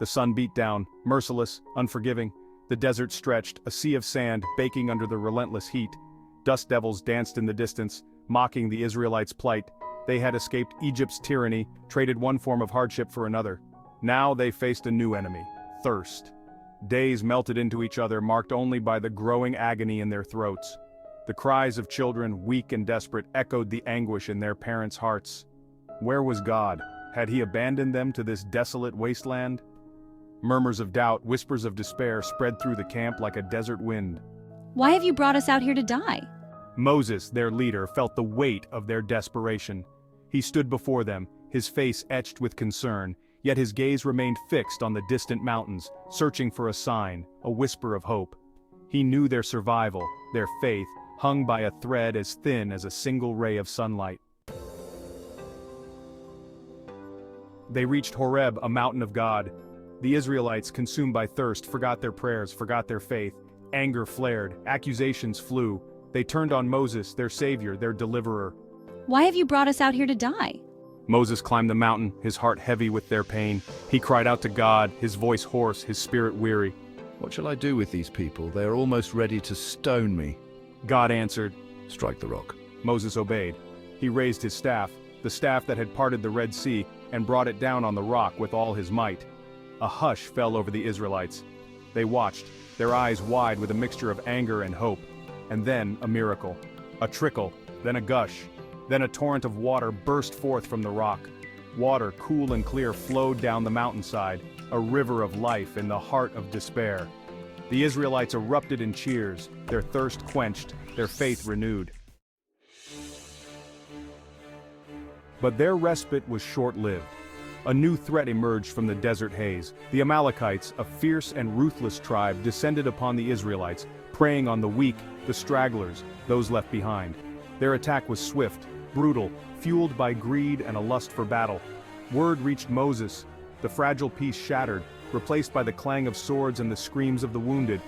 The sun beat down, merciless, unforgiving. The desert stretched, a sea of sand, baking under the relentless heat. Dust devils danced in the distance, mocking the Israelites' plight. They had escaped Egypt's tyranny, traded one form of hardship for another. Now they faced a new enemy: thirst. Days melted into each other, marked only by the growing agony in their throats. The cries of children, weak and desperate, echoed the anguish in their parents' hearts. Where was God? Had he abandoned them to this desolate wasteland? Murmurs of doubt, whispers of despair spread through the camp like a desert wind. Why have you brought us out here to die? Moses, their leader, felt the weight of their desperation. He stood before them, his face etched with concern, yet his gaze remained fixed on the distant mountains, searching for a sign, a whisper of hope. He knew their survival, their faith, hung by a thread as thin as a single ray of sunlight. They reached Horeb, a mountain of God. The Israelites, consumed by thirst, forgot their prayers, forgot their faith. Anger flared, accusations flew. They turned on Moses, their savior, their deliverer. Why have you brought us out here to die? Moses climbed the mountain, his heart heavy with their pain. He cried out to God, his voice hoarse, his spirit weary. What shall I do with these people? They are almost ready to stone me. God answered. Strike the rock. Moses obeyed. He raised his staff, the staff that had parted the Red Sea, and brought it down on the rock with all his might. A hush fell over the Israelites. They watched, their eyes wide with a mixture of anger and hope. And then a miracle. A trickle, then a gush. Then a torrent of water burst forth from the rock. Water, cool and clear, flowed down the mountainside, a river of life in the heart of despair. The Israelites erupted in cheers, their thirst quenched, their faith renewed. But their respite was short-lived. A new threat emerged from the desert haze. The Amalekites, a fierce and ruthless tribe, descended upon the Israelites, preying on the weak, the stragglers, those left behind. Their attack was swift, brutal, fueled by greed and a lust for battle. Word reached Moses. The fragile peace shattered, replaced by the clang of swords and the screams of the wounded.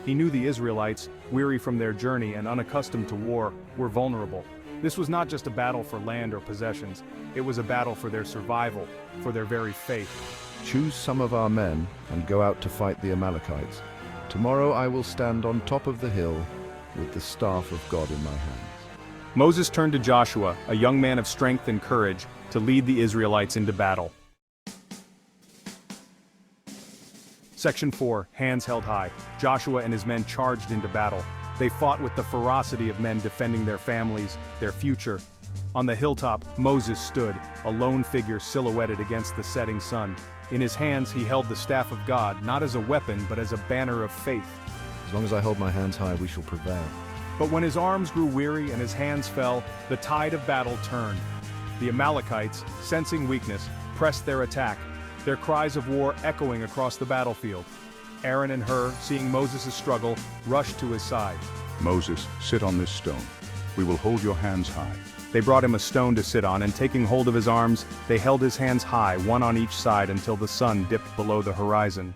He knew the Israelites, weary from their journey and unaccustomed to war, were vulnerable. This was not just a battle for land or possessions. It was a battle for their survival, for their very faith. Choose some of our men and go out to fight the Amalekites. Tomorrow I will stand on top of the hill with the staff of God in my hands. Moses turned to Joshua, a young man of strength and courage, to lead the Israelites into battle. Section 4, Hands Held High. Joshua and his men charged into battle. They fought with the ferocity of men defending their families, their future. On the hilltop, Moses stood, a lone figure silhouetted against the setting sun. In his hands he held the staff of God, not as a weapon but as a banner of faith. As long as I hold my hands high, we shall prevail. But when his arms grew weary and his hands fell, the tide of battle turned. The Amalekites, sensing weakness, pressed their attack, their cries of war echoing across the battlefield. Aaron and Hur, seeing Moses' struggle, rushed to his side. Moses, sit on this stone. We will hold your hands high. They brought him a stone to sit on, and taking hold of his arms, they held his hands high, one on each side, until the sun dipped below the horizon.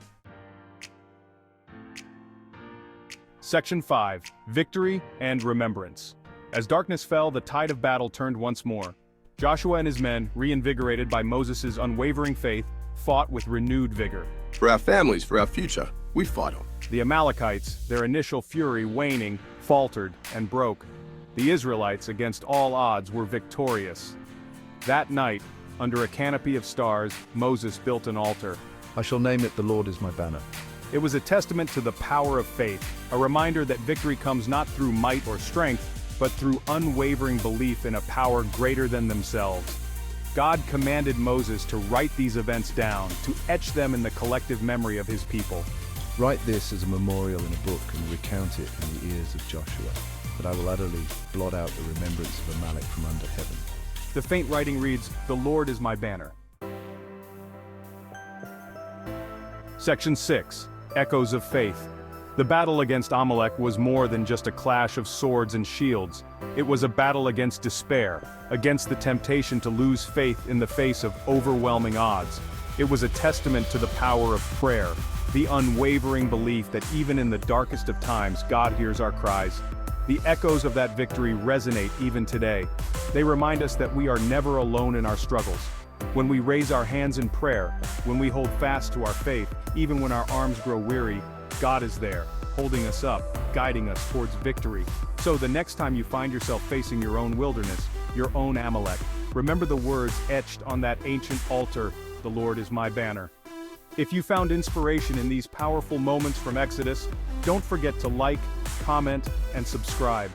Section 5, Victory and Remembrance. As darkness fell, the tide of battle turned once more. Joshua and his men, reinvigorated by Moses' unwavering faith, fought with renewed vigor. For our families, for our future, we fight on. The Amalekites, their initial fury waning, faltered and broke. The Israelites, against all odds, were victorious. That night, under a canopy of stars, Moses built an altar. I shall name it "The Lord is my banner." It was a testament to the power of faith, a reminder that victory comes not through might or strength, but through unwavering belief in a power greater than themselves. God commanded Moses to write these events down, to etch them in the collective memory of his people. Write this as a memorial in a book and recount it in the ears of Joshua, that I will utterly blot out the remembrance of Amalek from under heaven. The faint writing reads, "The Lord is my banner." Section 6, Echoes of Faith. The battle against Amalek was more than just a clash of swords and shields. It was a battle against despair, against the temptation to lose faith in the face of overwhelming odds. It was a testament to the power of prayer, the unwavering belief that even in the darkest of times, God hears our cries. The echoes of that victory resonate even today. They remind us that we are never alone in our struggles. When we raise our hands in prayer, when we hold fast to our faith, even when our arms grow weary, God is there, holding us up, guiding us towards victory. So the next time you find yourself facing your own wilderness, your own Amalek, remember the words etched on that ancient altar, "The Lord is my banner." If you found inspiration in these powerful moments from Exodus, don't forget to like, comment, and subscribe.